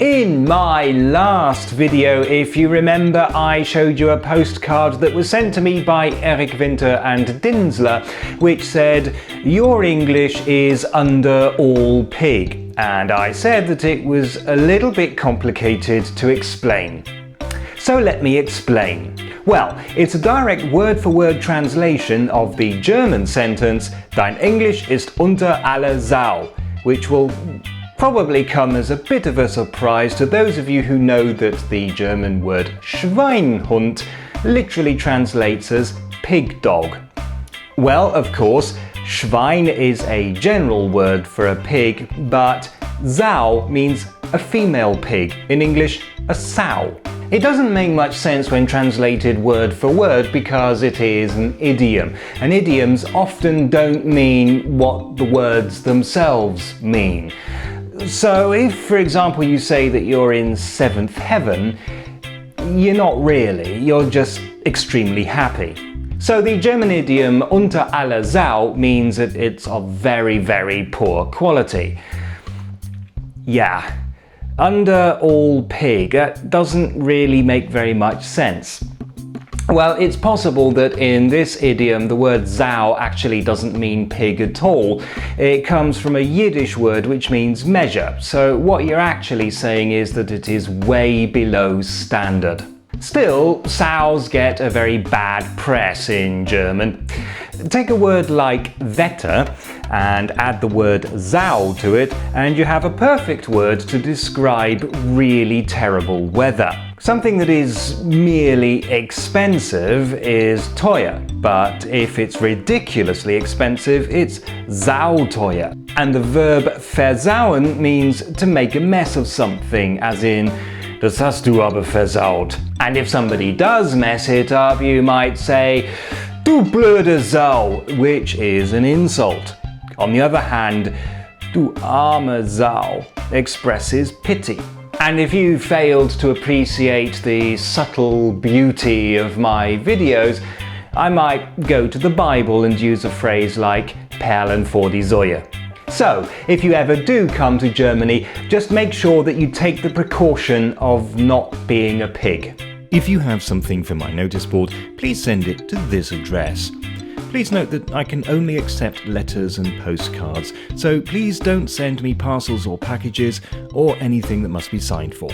In my last video, if you remember, I showed you a postcard that was sent to me by Eric Winter and Dinsler, which said, "Your English is under all pig," and I said that it was a little bit complicated to explain. So let me explain. Well, it's a direct word-for-word translation of the German sentence, "Dein Englisch ist unter aller Sau," which will probably come as a bit of a surprise to those of you who know that the German word Schweinhund literally translates as pig dog. Well, of course, Schwein is a general word for a pig, but Sau means a female pig, in English, a sow. It doesn't make much sense when translated word for word because it is an idiom, and idioms often don't mean what the words themselves mean. So if, for example, you say that you're in seventh heaven, you're not really, you're just extremely happy. So the German idiom unter aller Sau means that it's of very, very poor quality. Yeah, under all pig, that doesn't really make very much sense. Well, it's possible that in this idiom the word Sau actually doesn't mean pig at all. It comes from a Yiddish word which means measure, so what you're actually saying is that it is way below standard. Still, sows get a very bad press in German. Take a word like Wetter and add the word Sau to it, and you have a perfect word to describe really terrible weather. Something that is merely expensive is teuer, but if it's ridiculously expensive, it's sauteuer. And the verb versauen means to make a mess of something, as in, das hast du aber versaut. And if somebody does mess it up, you might say, du blöde Sau, which is an insult. On the other hand, du arme Sau expresses pity. And if you failed to appreciate the subtle beauty of my videos, I might go to the Bible and use a phrase like Perlen vor die Säue. So, if you ever do come to Germany, just make sure that you take the precaution of not being a pig. If you have something for my notice board, please send it to this address. Please note that I can only accept letters and postcards, so please don't send me parcels or packages or anything that must be signed for.